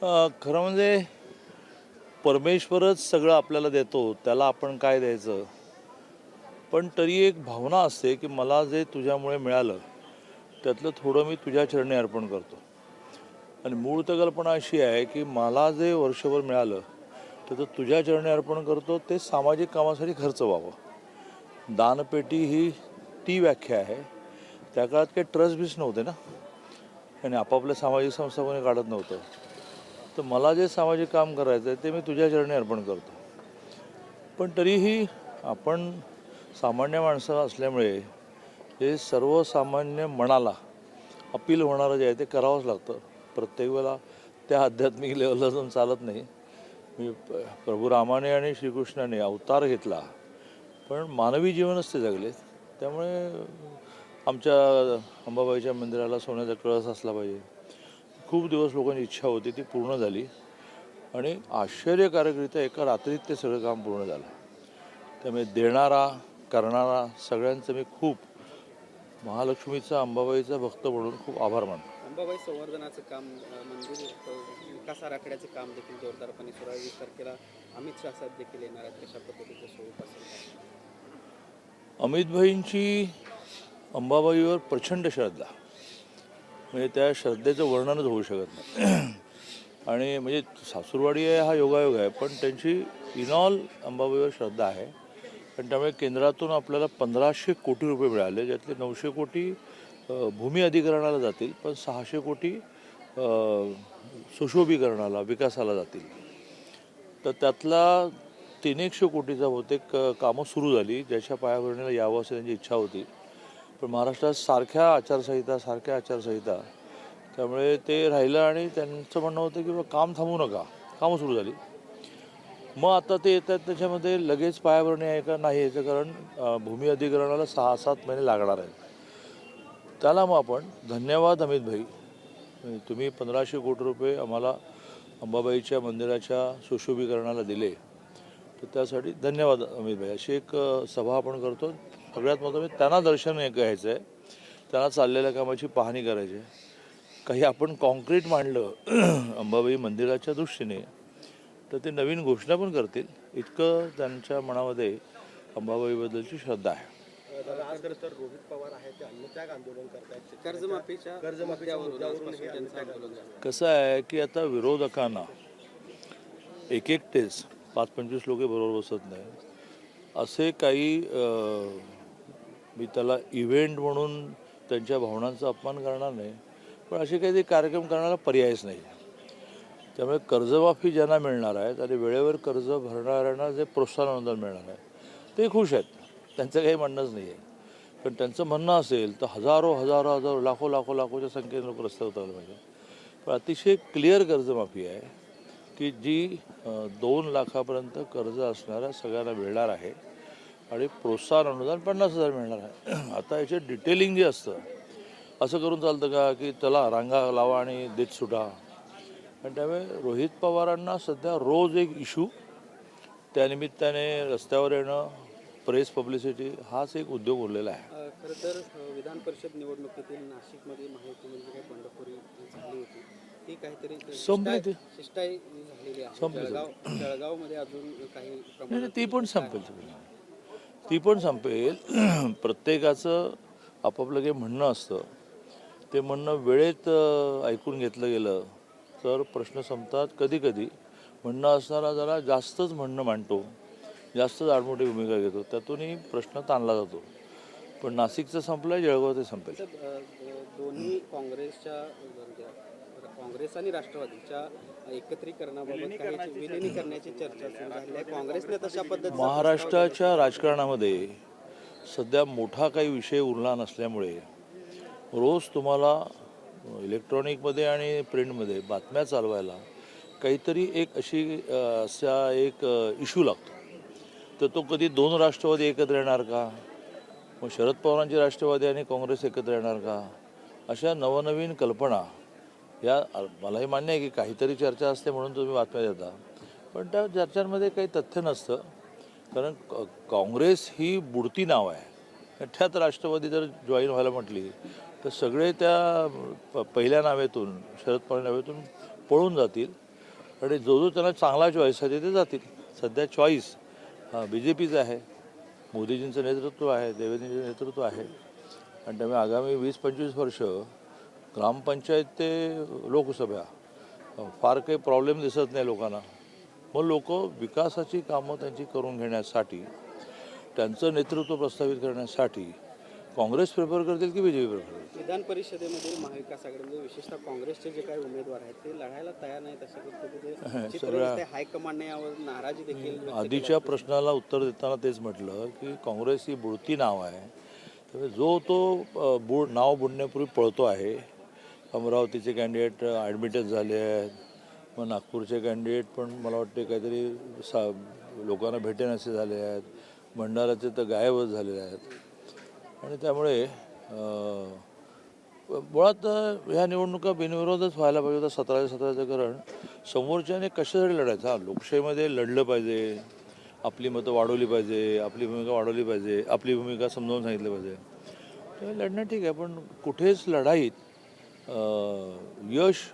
खरं म्हणजे परमेश्वरच सगळं आपल्याला देतो, त्याला आपण काय द्यायचं. पण तरी एक भावना असते की मला जे तुझ्यामुळे मिळालं त्यातलं थोडं मी तुझ्या चरणी अर्पण करतो. आणि मूळ तर कल्पना अशी आहे की मला जे वर्षभर मिळालं त्याचं तुझ्या चरणी अर्पण करतो, ते सामाजिक कामासाठी खर्च व्हावं. दानपेटी ही ती व्याख्या आहे. त्या काळात काही ट्रस्ट बीस नव्हते ना, आणि आपापल्या सामाजिक संस्था कोणी काढत नव्हतं. तर मला जे सामाजिक काम करायचं आहे ते मी तुझ्या चरणी अर्पण करतो. पण तरीही आपण सामान्य माणसं असल्यामुळे हे सर्वसामान्य मनाला अपील होणारं जे आहे ते करावंच लागतं. प्रत्येक वेळेला त्या आध्यात्मिक लेवलला जाऊन चालत नाही. मी प्रभू रामाने आणि श्रीकृष्णाने अवतार घेतला, पण मानवी जीवनच ते जगले. त्यामुळे आमच्या अंबाबाईच्या मंदिराला सोन्याचा कळस असला पाहिजे. खूप दिवस लोकांची इच्छा होती, ती पूर्ण झाली. आणि आश्चर्यकारकरित्या एका रात्रीत ते सगळं काम पूर्ण झालं. त्यामुळे देणारा करणारा सगळ्यांचं मी खूप महालक्ष्मीचा अंबाबाईचा भक्त म्हणून खूप आभार मानतो. अंबाबाई संवर्धनाचं काम, मंदिर विकास आराखड्याचं काम देखील जोरदारपणे सुरू आहे. 20 तारखेला अमित शाह साहेब देखील येणार आहेत. कशा पद्धतीचं स्वरूप असेल? अमितभाईंची अंबाबाईवर प्रचंड श्रद्धा, म्हणजे त्या श्रद्धेचं वर्णनच होऊ शकत नाही. आणि म्हणजे सासूरवाडी आहे हा योगायोग आहे, पण त्यांची इनॉल अंबाबाईवर श्रद्धा आहे. आणि त्यामुळे केंद्रातून आपल्याला 1500 कोटी रुपये मिळाले, ज्यातले 900 कोटी भूमी अधिकरणाला जातील, पण 600 कोटी सुशोभीकरणाला विकासाला जातील. तर त्यातला 300 कोटीचा बहुतेक कामं सुरू झाली, ज्याच्या पायाभरणीला यावं असं त्यांची इच्छा होती. पण महाराष्ट्रात सारख्या आचारसंहिता, त्यामुळे ते राहिलं. आणि त्यांचं म्हणणं होतं की काम थांबू नका, कामं सुरू झाली. मग आता ते येतात, त्याच्यामध्ये लगेच पायाभरणी आहे का नाही याचं, कारण भूमी अधिकरणाला 6-7 महिने लागणार आहेत. त्याला मग आपण धन्यवाद अमित भाई, तुम्ही 1500 कोटी रुपये आम्हाला अंबाबाईच्या मंदिराच्या सुशोभीकरणाला दिले, तर त्यासाठी धन्यवाद अमित भाई. अशी एक सभा आपण करतो. सगळ्यात महत्त्वाचं म्हणजे त्यांना दर्शन घ्यायचं आहे, त्यांना चाललेल्या कामाची पाहणी करायची आहे. काही आपण कॉन्क्रीट मांडलं अंबाबाई मंदिराच्या दृष्टीने, तर ते नवीन घोषणा पण करतील, इतकं त्यांच्या मनामध्ये अंबाबाईबद्दलची श्रद्धा आहे. आज तर रोहित पवार आहे ते अन्नत्याग आंदोलन करतायत. कर्जमाफीच्या मुद्द्यावरून आंदोलन झालं. कसं आहे की आता विरोधकांना एकटेच 5-25 लोक बरोबर बसत नाही. असे काही मी त्याला इव्हेंट म्हणून त्यांच्या भावनांचा अपमान करणार नाही, पण असे काही कार्यक्रम करण्याला पर्यायच नाही. त्यामुळे कर्जमाफी ज्यांना मिळणार आहे आणि वेळेवर कर्ज भरणाऱ्यांना जे प्रोत्साहन अनुदान मिळणार आहे ते खुश आहेत, त्यांचं काही म्हणणंच नाही आहे. पण त्यांचं म्हणणं असेल तर हजारो लाखोच्या संख्येने लोक रस्त्यावर उतरले पाहिजे. पण अतिशय क्लिअर कर्जमाफी आहे की जी 2 लाखापर्यंत कर्ज असणाऱ्या सगळ्यांना मिळणार आहे, आणि प्रोत्साहन अनुदान 50,000 मिळणार आहे. आता याचे डिटेलिंग जे असतं, असं करून चालतं का की त्याला रांगा लावा आणि देत सुटा. आणि त्यामुळे रोहित पवारांना सध्या रोज एक इशू, त्यानिमित्ताने रस्त्यावर येणं, प्रेस पब्लिसिटी, हाच एक उद्योग उरलेला आहे. खरं तर विधान परिषद निवडणुकीतील नाशिकमध्ये महायुतीमध्ये काही बंडखोरी झाली होती, ती काहीतरी संपली ती. शिष्टाई झालेली आहे. संपली. जळगावमध्ये अजून काही नाही, प्रमाणात ती पण संपेल ती पण संपेल. प्रत्येकाचं आपापलं काही म्हणणं असतं, ते म्हणणं वेळेत ऐकून घेतलं गेलं तर प्रश्न संपतात. कधी कधी म्हणणं असणारा जरा जास्तच म्हणणं मांडतो, जास्तच आडमोठी भूमिका घेतो, त्यातूनही प्रश्न ताणला जातो. पण नाशिकचं संपलं, जळगाव ते संपेल. दोन्ही काँग्रेस आणि राष्ट्रवादीच्या एकत्रीकरणाबाबत काही विलिनीकरणाची चर्चा सुरू झाली आहे. काँग्रेसने तशा पद्धतीने महाराष्ट्राच्या राजकारणामध्ये सध्या मोठा काही विषय उरला नसल्यामुळे रोज तुम्हाला इलेक्ट्रॉनिकमध्ये आणि प्रिंटमध्ये बातम्या चालवायला काहीतरी एक असा एक इश्यू लागतो. तर तो कधी 2 राष्ट्रवादी एकत्र येणार का, मग शरद पवारांची राष्ट्रवादी आणि काँग्रेस एकत्र येणार का, अशा नवनवीन कल्पना या. मलाही मान्य आहे की काहीतरी चर्चा असते म्हणून तुम्ही बातम्या देता, पण त्या चर्चांमध्ये काही तथ्य नसतं. कारण काँग्रेस ही बुडती नाव आहे. त्यात राष्ट्रवादी जर जॉईन व्हायला म्हटली तर सगळे त्या पहिल्या नावेतून, शरद पवार नावेतून पळून जातील. आणि जो जो त्यांना चांगला चॉईस आहे ते जातील. सध्या चॉईस BJPचं आहे, मोदीजींचं नेतृत्व आहे, देवेंद्रजींचं नेतृत्व आहे. आणि त्यामुळे आगामी 20-25 वर्ष ग्रामपंचायत ते लोकसभा फार काही प्रॉब्लेम दिसत नाही लोकांना. मग लोक विकासाची कामं त्यांची करून घेण्यासाठी, त्यांचं नेतृत्व प्रस्थापित करण्यासाठी काँग्रेस प्रेफर करतील की BJP प्रेफर करतील? विधान परिषदेमध्ये महाविकास आघाडीमध्ये विशेषतः काँग्रेसचे जे काही उमेदवार आहेत ते लढायला तयार नाहीत अशा पद्धतीचे चित्र दिसतंय. हायकमांडने यावर नाराजी देखील व्यक्त आधीच्या प्रश्नाला उत्तर देताना तेच म्हटलं की काँग्रेस ही बुडती नाव आहे. त्यामुळे जो तो नाव बुडण्यापूर्वी पळतो आहे. अमरावतीचे कॅन्डिडेट ॲडमिटच झाले आहेत. मग नागपूरचे कॅन्डिडेट पण मला वाटते काहीतरी लोकांना भेटेनासे झाले आहेत. भंडाराचे तर गायबच झालेले आहेत. आणि त्यामुळे मुळात ह्या निवडणुका बिनविरोधच व्हायला पाहिजे होता 17-17चं. कारण समोरच्याने कशासाठी लढायचं? हां, लोकशाहीमध्ये लढलं पाहिजे, आपली मतं वाढवली पाहिजे, आपली भूमिका वाढवली पाहिजे, आपली भूमिका समजावून सांगितलं पाहिजे. तर लढणं ठीक आहे, पण कुठेच लढाईत यश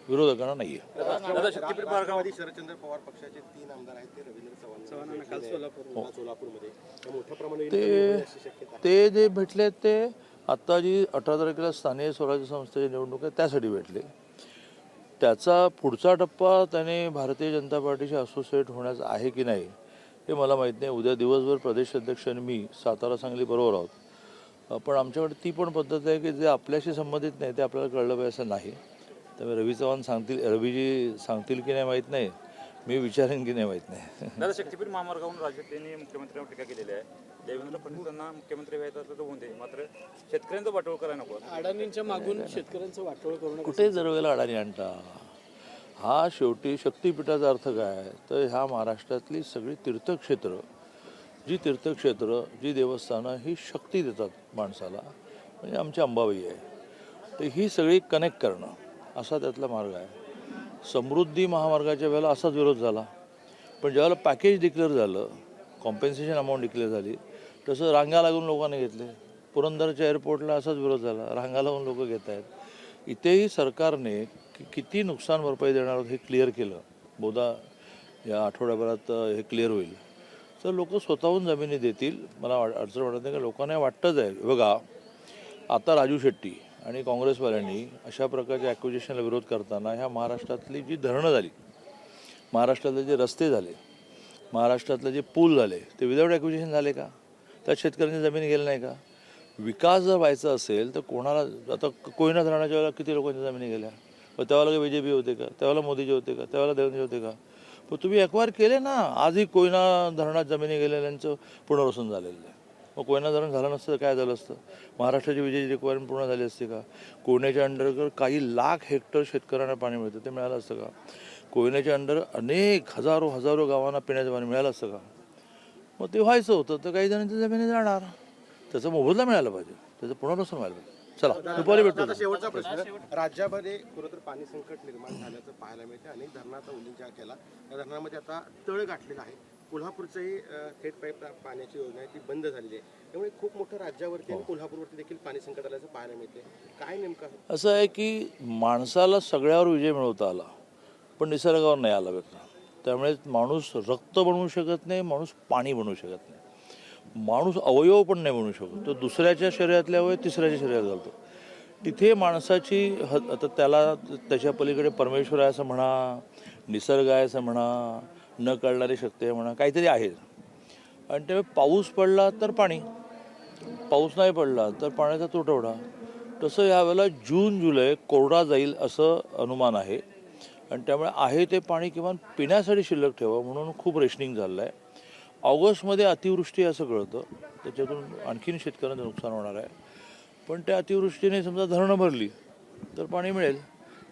विरोधकांना नाही आहे. राष्ट्रवादी शरदचंद्र पवार पक्षाचे 3 आमदार आहेत ते रवींद्र चव्हाणांना काल सोलापूरमध्ये मोठ्या प्रमाणात ते ते जे भेटले ते आत्ता जी 18 तारखेला स्थानिक स्वराज्य संस्थेची निवडणूक आहे त्यासाठी भेटले. त्याचा पुढचा टप्पा त्याने भारतीय जनता पार्टीशी असोसिएट होण्याचा आहे की नाही हे मला माहीत नाही. उद्या दिवसभर प्रदेश अध्यक्ष आणि मी सातारा सांगली बरोबर आहोत. पण आमच्याकडे ती पण पद्धत आहे की जे आपल्याशी संबंधित नाही ते आपल्याला कळलं पाहिजे असं नाही. त्यामुळे रवी चव्हाण सांगतील, रवीजी सांगतील की नाही माहीत नाही, मी विचारेन की नाही माहीत नाही. दादा, शक्तीपीठ महामार्गावरून राज्यातले मुख्यमंत्र्यांवर टीका केलेली आहे. देवेंद्र फडणवीसांना मुख्यमंत्री व्हायचं असलं तर होऊन दे, मात्र शेतकऱ्यांचं वाटोळ करायला नको. अडाणींच्या मागून शेतकऱ्यांचं वाटोळ करून कुठे दरवेळेला अडाणी आणता? हा शेवटी शक्तीपीठाचा अर्थ काय? तर ह्या महाराष्ट्रातली सगळी तीर्थक्षेत्र, जी देवस्थानं ही शक्ती देतात माणसाला, म्हणजे आमची अंबाबाई आहे. तर ही सगळी कनेक्ट करणं असा त्यातला मार्ग आहे. समृद्धी महामार्गाच्या वेळेला असाच विरोध झाला. पण ज्यावेळेला पॅकेज डिक्लेअर झालं, कॉम्पेन्सेशन अमाऊंट डिक्लेअर झाली, तसं रांगा लागून लोकांनी घेतले. पुरंदरच्या एअरपोर्टला असाच विरोध झाला, रांगा लागून लोक घेत आहेत. इथेही सरकारने किती नुकसान भरपाई देणार आहोत हे क्लिअर केलं. बहुधा या आठवड्याभरात हे क्लिअर होईल. तर लोक स्वतःहून जमिनी देतील. मला अडचण वाटत नाही, का लोकांना वाटतंच आहे. बघा, आता राजू शेट्टी आणि काँग्रेसवाल्यांनी अशा प्रकारच्या ॲक्विजिशनला विरोध करताना ह्या महाराष्ट्रातली जी धरणं झाली, महाराष्ट्रातले जे रस्ते झाले, महाराष्ट्रातले जे पूल झाले, ते विदाऊट ॲक्विजिशन झाले का? त्यात शेतकऱ्यांची जमीन गेली नाही का? विकास जर व्हायचा असेल तर कोणाला, आता कोयना धरणाच्या वेळेला किती लोकांच्या जमिनी गेल्या? पण त्यावेळेला BJP होते का? त्यावेळेला मोदीजी होते का? त्यावेळेला देवेंद्र होते का? पण तुम्ही एक्वायर केले ना. आजही कोयना धरणात जमिनी गेलेल्यांचं पुनर्वसन झालेलं आहे. मग कोयना धरण झालं नसतं तर काय झालं असतं? महाराष्ट्राची विजेची रिक्वायरमेंट पूर्ण झाली असते का? कोयन्याच्या अंडर काही लाख हेक्टर शेतकऱ्यांना पाणी मिळतं, ते मिळालं असतं का? कोयन्याच्या अंडर अनेक हजारो गावांना पिण्याचं पाणी मिळालं असतं का? मग ते व्हायचं होतं तर काही जणांच्या जमिनी जाणार. त्याचा मोबदला मिळाला पाहिजे, त्याचं पुनर्वसन व्हायला पाहिजे. चला, दुपारी भेटतो. शेवटचा प्रश्न. राज्यामध्ये खरंतर पाणी संकट निर्माण झाल्याचं पाहायला मिळते. अनेक धरणाचा उल्लेख केला. या धरणामध्ये आता तळ गाठलेला आहे. कोल्हापूरचंही थेट पाईप पाण्याची योजना आहे ती बंद झालेली आहे. त्यामुळे खूप मोठं राज्यावरती आणि कोल्हापूरवरती देखील पाणी संकट आल्याचं पाहायला मिळते. काय नेमकं असं आहे की माणसाला सगळ्यावर विजय मिळवता आला, पण निसर्गावर नाही आला बघा. त्यामुळे माणूस रक्त बनवू शकत नाही, माणूस पाणी बनवू शकत नाही, माणूस अवयव पण नाही बनवू शकत. तो दुसऱ्याच्या शरीरातले अवयव तिसऱ्याच्या शरीरात घालतो. तिथे माणसाची आता त्याला त्याच्या पलीकडे परमेश्वर आहे असं म्हणा, निसर्ग आहे असं म्हणा, न कळणारी शक्ती आहे म्हणा, काहीतरी आहे. आणि त्यामुळे पाऊस पडला तर पाणी, पाऊस नाही पडला तर पाण्याचा तुटवडा. तसं यावेळेला जून जुलै कोरडा जाईल असं अनुमान आहे. आणि त्यामुळे आहे ते पाणी किमान पिण्यासाठी शिल्लक ठेवा म्हणून खूप रेशनिंग झालं आहे. ऑगस्टमध्ये अतिवृष्टी असं कळतं, त्याच्यातून आणखीन शेतकऱ्यांचं नुकसान होणार आहे. पण त्या अतिवृष्टीने समजा धरणं भरली तर पाणी मिळेल.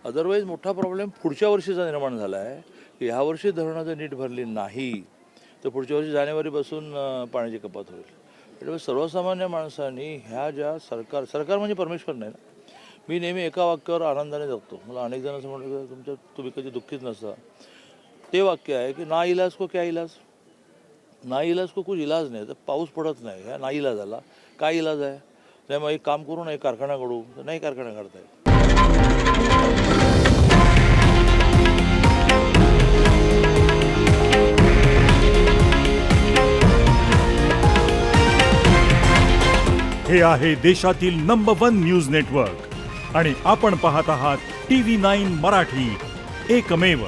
अदरवाईज मोठा प्रॉब्लेम पुढच्या वर्षीचा निर्माण झाला आहे की ह्या वर्षी धरणं जर नीट भरली नाही तर पुढच्या वर्षी जानेवारीपासून पाण्याची कपात होईल. त्यामुळे सर्वसामान्य माणसांनी ह्या ज्या सरकार म्हणजे परमेश्वर नाही ना. मी नेहमी एका वाक्यावर आनंदाने जगतो. मला अनेक जण असं म्हणलं की तुम्ही कधी दुःखीच नसता. ते वाक्य आहे की ना इलाज को क्या इलाज, ना इलाज को कुछ इलाज नाही. तर पाऊस पडत नाही, ह्या ना इलाजाला काय इलाज आहे? नाही मग एक काम करू ना, एक कारखाना काढू, तर नाही कारखाना काढता येत. हे आहे देशातील नंबर 1 न्यूज नेटवर्क आणि आपण पाहत आहात TV9 मराठी, एकमेव.